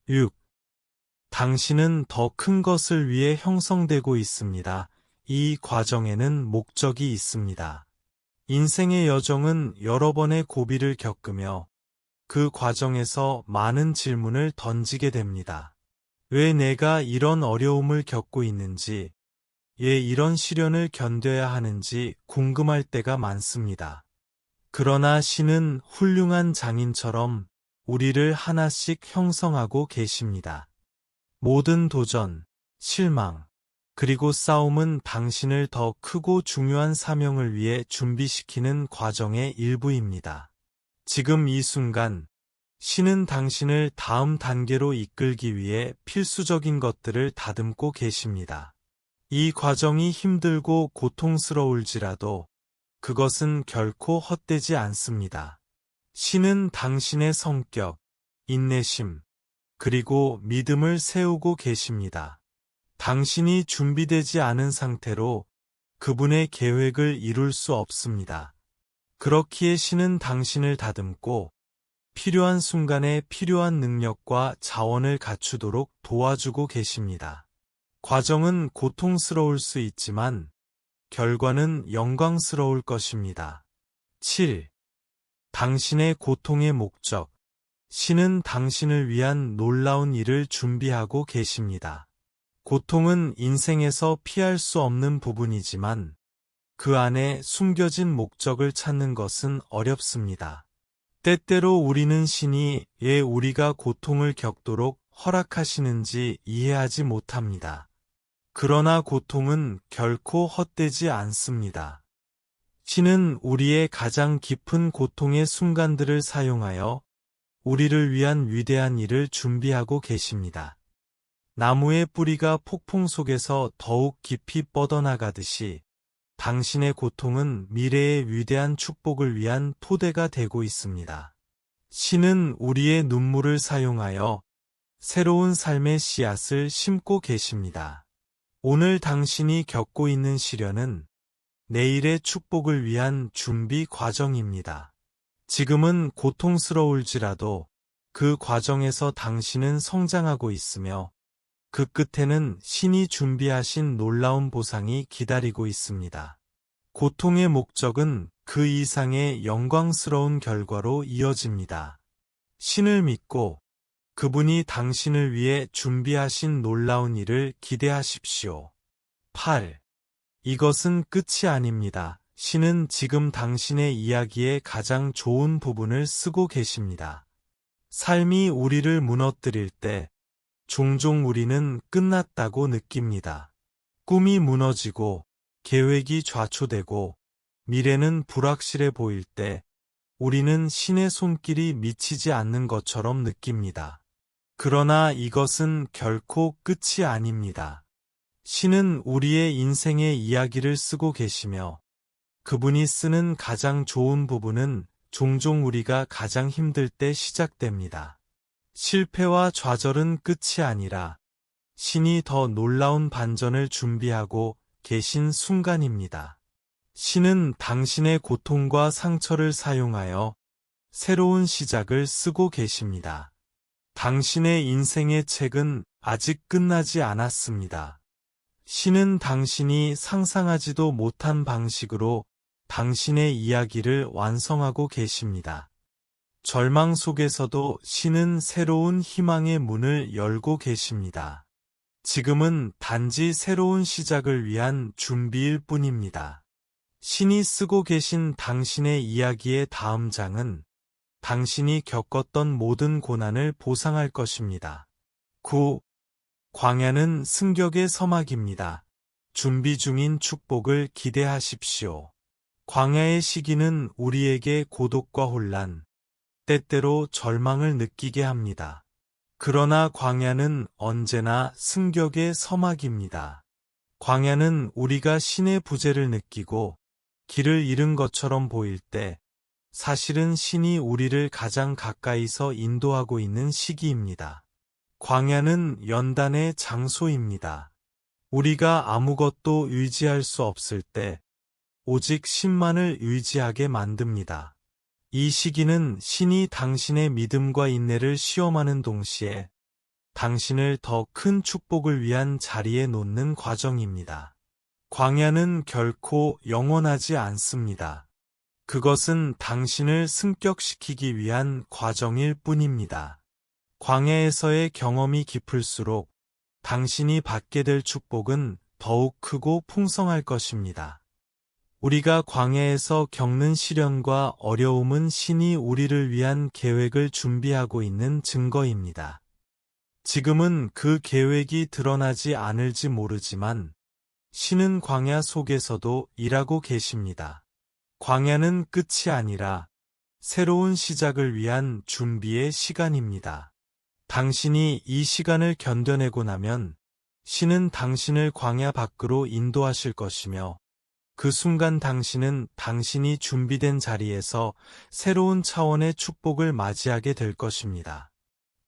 6. 당신은 더 큰 것을 위해 형성되고 있습니다. 이 과정에는 목적이 있습니다. 인생의 여정은 여러 번의 고비를 겪으며 그 과정에서 많은 질문을 던지게 됩니다. 왜 내가 이런 어려움을 겪고 있는지, 왜 이런 시련을 견뎌야 하는지 궁금할 때가 많습니다. 그러나 신은 훌륭한 장인처럼 우리를 하나씩 형성하고 계십니다. 모든 도전, 실망, 그리고 싸움은 당신을 더 크고 중요한 사명을 위해 준비시키는 과정의 일부입니다. 지금 이 순간, 신은 당신을 다음 단계로 이끌기 위해 필수적인 것들을 다듬고 계십니다. 이 과정이 힘들고 고통스러울지라도 그것은 결코 헛되지 않습니다. 신은 당신의 성격, 인내심, 그리고 믿음을 세우고 계십니다. 당신이 준비되지 않은 상태로 그분의 계획을 이룰 수 없습니다. 그렇기에 신은 당신을 다듬고 필요한 순간에 필요한 능력과 자원을 갖추도록 도와주고 계십니다. 과정은 고통스러울 수 있지만 결과는 영광스러울 것입니다. 7. 당신의 고통의 목적. 신은 당신을 위한 놀라운 일을 준비하고 계십니다. 고통은 인생에서 피할 수 없는 부분이지만 그 안에 숨겨진 목적을 찾는 것은 어렵습니다. 때때로 우리는 신이 왜 우리가 고통을 겪도록 허락하시는지 이해하지 못합니다. 그러나 고통은 결코 헛되지 않습니다. 신은 우리의 가장 깊은 고통의 순간들을 사용하여 우리를 위한 위대한 일을 준비하고 계십니다. 나무의 뿌리가 폭풍 속에서 더욱 깊이 뻗어나가듯이 당신의 고통은 미래의 위대한 축복을 위한 토대가 되고 있습니다. 신은 우리의 눈물을 사용하여 새로운 삶의 씨앗을 심고 계십니다. 오늘 당신이 겪고 있는 시련은 내일의 축복을 위한 준비 과정입니다. 지금은 고통스러울지라도 그 과정에서 당신은 성장하고 있으며 그 끝에는 신이 준비하신 놀라운 보상이 기다리고 있습니다. 고통의 목적은 그 이상의 영광스러운 결과로 이어집니다. 신을 믿고 그분이 당신을 위해 준비하신 놀라운 일을 기대하십시오. 8. 이것은 끝이 아닙니다. 신은 지금 당신의 이야기의 가장 좋은 부분을 쓰고 계십니다. 삶이 우리를 무너뜨릴 때 종종 우리는 끝났다고 느낍니다. 꿈이 무너지고 계획이 좌초되고 미래는 불확실해 보일 때 우리는 신의 손길이 미치지 않는 것처럼 느낍니다. 그러나 이것은 결코 끝이 아닙니다. 신은 우리의 인생의 이야기를 쓰고 계시며 그분이 쓰는 가장 좋은 부분은 종종 우리가 가장 힘들 때 시작됩니다. 실패와 좌절은 끝이 아니라 신이 더 놀라운 반전을 준비하고 계신 순간입니다. 신은 당신의 고통과 상처를 사용하여 새로운 시작을 쓰고 계십니다. 당신의 인생의 책은 아직 끝나지 않았습니다. 신은 당신이 상상하지도 못한 방식으로 당신의 이야기를 완성하고 계십니다. 절망 속에서도 신은 새로운 희망의 문을 열고 계십니다. 지금은 단지 새로운 시작을 위한 준비일 뿐입니다. 신이 쓰고 계신 당신의 이야기의 다음 장은 당신이 겪었던 모든 고난을 보상할 것입니다. 9. 광야는 승격의 서막입니다. 준비 중인 축복을 기대하십시오. 광야의 시기는 우리에게 고독과 혼란, 때때로 절망을 느끼게 합니다. 그러나 광야는 언제나 승격의 서막입니다. 광야는 우리가 신의 부재를 느끼고 길을 잃은 것처럼 보일 때 사실은 신이 우리를 가장 가까이서 인도하고 있는 시기입니다. 광야는 연단의 장소입니다. 우리가 아무것도 의지할 수 없을 때 오직 신만을 의지하게 만듭니다. 이 시기는 신이 당신의 믿음과 인내를 시험하는 동시에 당신을 더 큰 축복을 위한 자리에 놓는 과정입니다. 광야는 결코 영원하지 않습니다. 그것은 당신을 승격시키기 위한 과정일 뿐입니다. 광야에서의 경험이 깊을수록 당신이 받게 될 축복은 더욱 크고 풍성할 것입니다. 우리가 광야에서 겪는 시련과 어려움은 신이 우리를 위한 계획을 준비하고 있는 증거입니다. 지금은 그 계획이 드러나지 않을지 모르지만 신은 광야 속에서도 일하고 계십니다. 광야는 끝이 아니라 새로운 시작을 위한 준비의 시간입니다. 당신이 이 시간을 견뎌내고 나면 신은 당신을 광야 밖으로 인도하실 것이며 그 순간 당신은 당신이 준비된 자리에서 새로운 차원의 축복을 맞이하게 될 것입니다.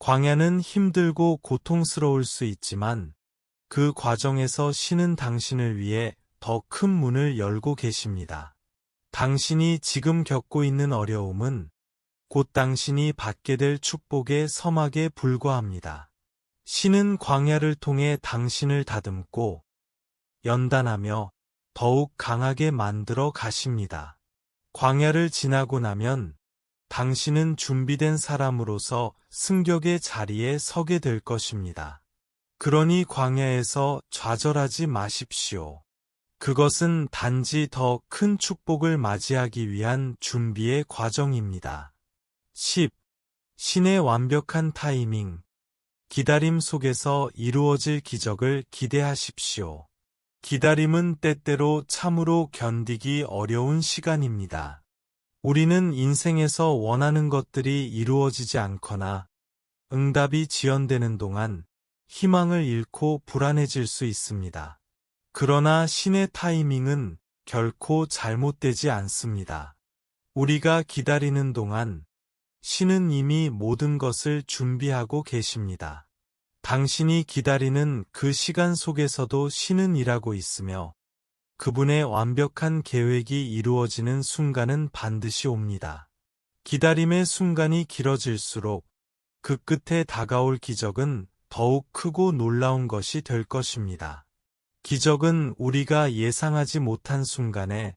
광야는 힘들고 고통스러울 수 있지만 그 과정에서 신은 당신을 위해 더 큰 문을 열고 계십니다. 당신이 지금 겪고 있는 어려움은 곧 당신이 받게 될 축복의 서막에 불과합니다. 신은 광야를 통해 당신을 다듬고 연단하며 더욱 강하게 만들어 가십니다. 광야를 지나고 나면 당신은 준비된 사람으로서 승격의 자리에 서게 될 것입니다. 그러니 광야에서 좌절하지 마십시오. 그것은 단지 더 큰 축복을 맞이하기 위한 준비의 과정입니다. 10. 신의 완벽한 타이밍. 기다림 속에서 이루어질 기적을 기대하십시오. 기다림은 때때로 참으로 견디기 어려운 시간입니다. 우리는 인생에서 원하는 것들이 이루어지지 않거나 응답이 지연되는 동안 희망을 잃고 불안해질 수 있습니다. 그러나 신의 타이밍은 결코 잘못되지 않습니다. 우리가 기다리는 동안 신은 이미 모든 것을 준비하고 계십니다. 당신이 기다리는 그 시간 속에서도 신은 일하고 있으며 그분의 완벽한 계획이 이루어지는 순간은 반드시 옵니다. 기다림의 순간이 길어질수록 그 끝에 다가올 기적은 더욱 크고 놀라운 것이 될 것입니다. 기적은 우리가 예상하지 못한 순간에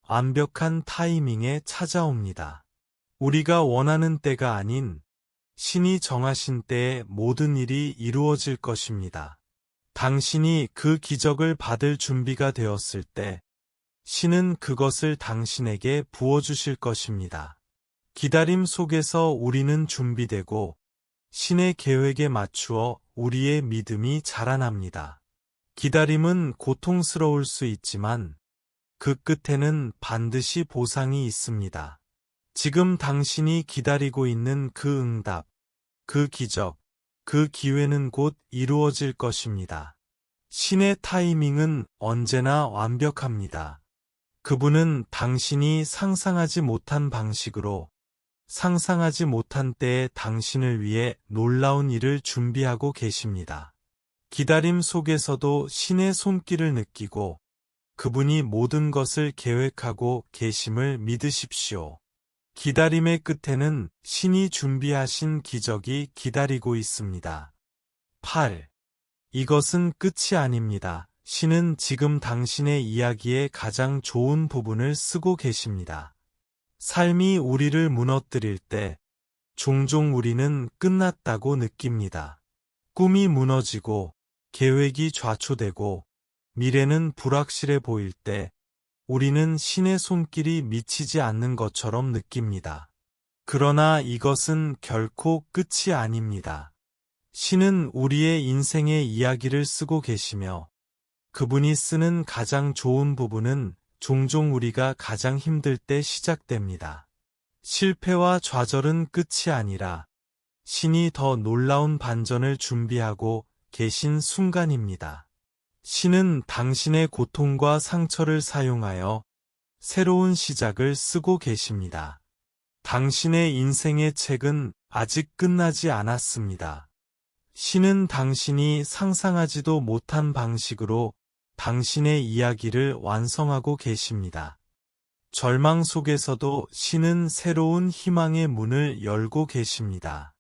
완벽한 타이밍에 찾아옵니다. 우리가 원하는 때가 아닌 신이 정하신 때에 모든 일이 이루어질 것입니다. 당신이 그 기적을 받을 준비가 되었을 때 신은 그것을 당신에게 부어주실 것입니다. 기다림 속에서 우리는 준비되고 신의 계획에 맞추어 우리의 믿음이 자라납니다. 기다림은 고통스러울 수 있지만 그 끝에는 반드시 보상이 있습니다. 지금 당신이 기다리고 있는 그 응답, 그 기적, 그 기회는 곧 이루어질 것입니다. 신의 타이밍은 언제나 완벽합니다. 그분은 당신이 상상하지 못한 방식으로 상상하지 못한 때에 당신을 위해 놀라운 일을 준비하고 계십니다. 기다림 속에서도 신의 손길을 느끼고 그분이 모든 것을 계획하고 계심을 믿으십시오. 기다림의 끝에는 신이 준비하신 기적이 기다리고 있습니다. 8. 이것은 끝이 아닙니다. 신은 지금 당신의 이야기의 가장 좋은 부분을 쓰고 계십니다. 삶이 우리를 무너뜨릴 때 종종 우리는 끝났다고 느낍니다. 꿈이 무너지고 계획이 좌초되고 미래는 불확실해 보일 때 우리는 신의 손길이 미치지 않는 것처럼 느낍니다. 그러나 이것은 결코 끝이 아닙니다. 신은 우리의 인생의 이야기를 쓰고 계시며 그분이 쓰는 가장 좋은 부분은 종종 우리가 가장 힘들 때 시작됩니다. 실패와 좌절은 끝이 아니라 신이 더 놀라운 반전을 준비하고 계신 순간입니다. 신은 당신의 고통과 상처를 사용하여 새로운 시작을 쓰고 계십니다. 당신의 인생의 책은 아직 끝나지 않았습니다. 신은 당신이 상상하지도 못한 방식으로 당신의 이야기를 완성하고 계십니다. 절망 속에서도 신은 새로운 희망의 문을 열고 계십니다.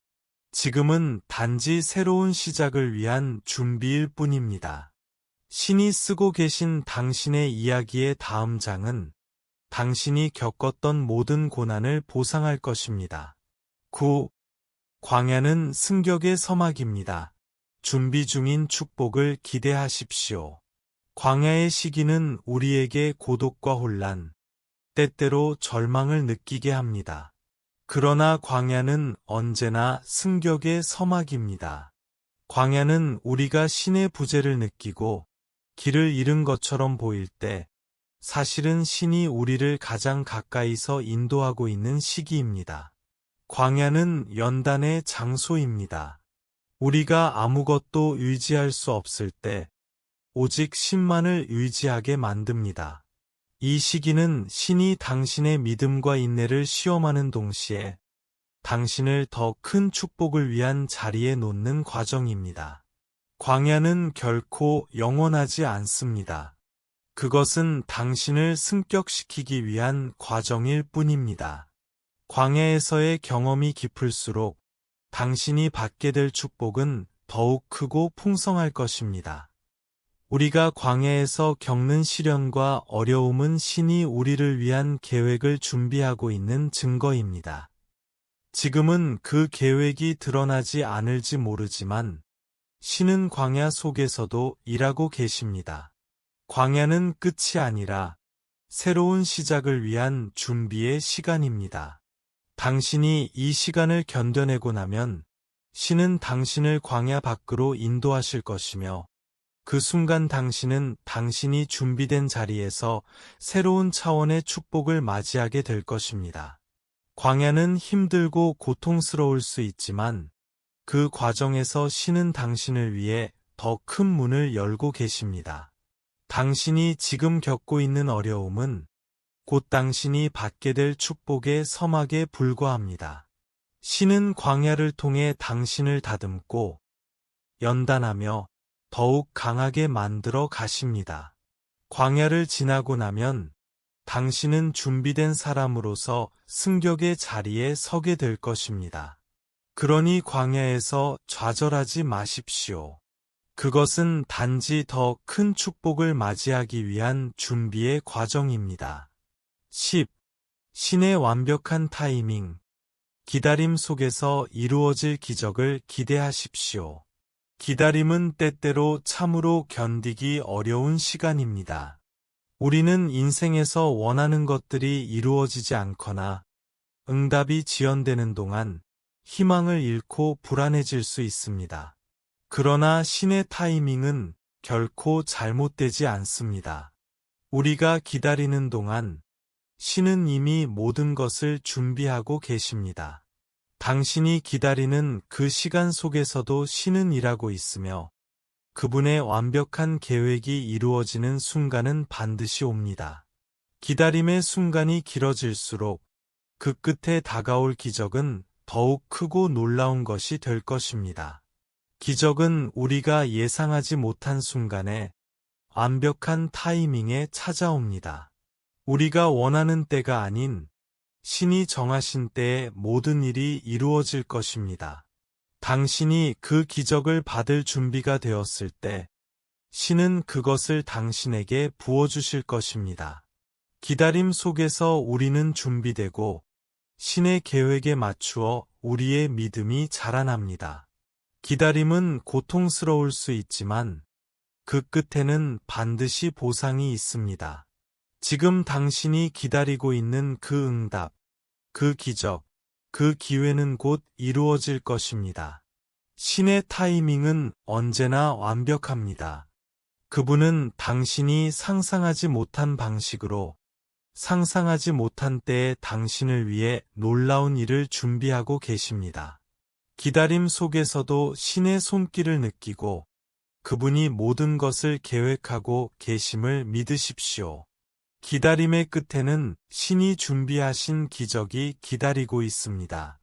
지금은 단지 새로운 시작을 위한 준비일 뿐입니다. 신이 쓰고 계신 당신의 이야기의 다음 장은 당신이 겪었던 모든 고난을 보상할 것입니다. 9. 광야는 승격의 서막입니다. 준비 중인 축복을 기대하십시오. 광야의 시기는 우리에게 고독과 혼란, 때때로 절망을 느끼게 합니다. 그러나 광야는 언제나 승격의 서막입니다. 광야는 우리가 신의 부재를 느끼고 길을 잃은 것처럼 보일 때 사실은 신이 우리를 가장 가까이서 인도하고 있는 시기입니다. 광야는 연단의 장소입니다. 우리가 아무것도 의지할 수 없을 때 오직 신만을 의지하게 만듭니다. 이 시기는 신이 당신의 믿음과 인내를 시험하는 동시에 당신을 더 큰 축복을 위한 자리에 놓는 과정입니다. 광야는 결코 영원하지 않습니다. 그것은 당신을 승격시키기 위한 과정일 뿐입니다. 광야에서의 경험이 깊을수록 당신이 받게 될 축복은 더욱 크고 풍성할 것입니다. 우리가 광야에서 겪는 시련과 어려움은 신이 우리를 위한 계획을 준비하고 있는 증거입니다. 지금은 그 계획이 드러나지 않을지 모르지만 신은 광야 속에서도 일하고 계십니다. 광야는 끝이 아니라 새로운 시작을 위한 준비의 시간입니다. 당신이 이 시간을 견뎌내고 나면 신은 당신을 광야 밖으로 인도하실 것이며 그 순간 당신은 당신이 준비된 자리에서 새로운 차원의 축복을 맞이하게 될 것입니다. 광야는 힘들고 고통스러울 수 있지만 그 과정에서 신은 당신을 위해 더 큰 문을 열고 계십니다. 당신이 지금 겪고 있는 어려움은 곧 당신이 받게 될 축복의 서막에 불과합니다. 신은 광야를 통해 당신을 다듬고 연단하며 더욱 강하게 만들어 가십니다. 광야를 지나고 나면 당신은 준비된 사람으로서 승격의 자리에 서게 될 것입니다. 그러니 광야에서 좌절하지 마십시오. 그것은 단지 더 큰 축복을 맞이하기 위한 준비의 과정입니다. 10. 신의 완벽한 타이밍. 기다림 속에서 이루어질 기적을 기대하십시오. 기다림은 때때로 참으로 견디기 어려운 시간입니다. 우리는 인생에서 원하는 것들이 이루어지지 않거나 응답이 지연되는 동안 희망을 잃고 불안해질 수 있습니다. 그러나 신의 타이밍은 결코 잘못되지 않습니다. 우리가 기다리는 동안 신은 이미 모든 것을 준비하고 계십니다. 당신이 기다리는 그 시간 속에서도 신은 일하고 있으며 그분의 완벽한 계획이 이루어지는 순간은 반드시 옵니다. 기다림의 순간이 길어질수록 그 끝에 다가올 기적은 더욱 크고 놀라운 것이 될 것입니다. 기적은 우리가 예상하지 못한 순간에 완벽한 타이밍에 찾아옵니다. 우리가 원하는 때가 아닌 신이 정하신 때에 모든 일이 이루어질 것입니다. 당신이 그 기적을 받을 준비가 되었을 때 신은 그것을 당신에게 부어주실 것입니다. 기다림 속에서 우리는 준비되고 신의 계획에 맞추어 우리의 믿음이 자라납니다. 기다림은 고통스러울 수 있지만 그 끝에는 반드시 보상이 있습니다. 지금 당신이 기다리고 있는 그 응답, 그 기적, 그 기회는 곧 이루어질 것입니다. 신의 타이밍은 언제나 완벽합니다. 그분은 당신이 상상하지 못한 방식으로 상상하지 못한 때에 당신을 위해 놀라운 일을 준비하고 계십니다. 기다림 속에서도 신의 손길을 느끼고 그분이 모든 것을 계획하고 계심을 믿으십시오. 기다림의 끝에는 신이 준비하신 기적이 기다리고 있습니다.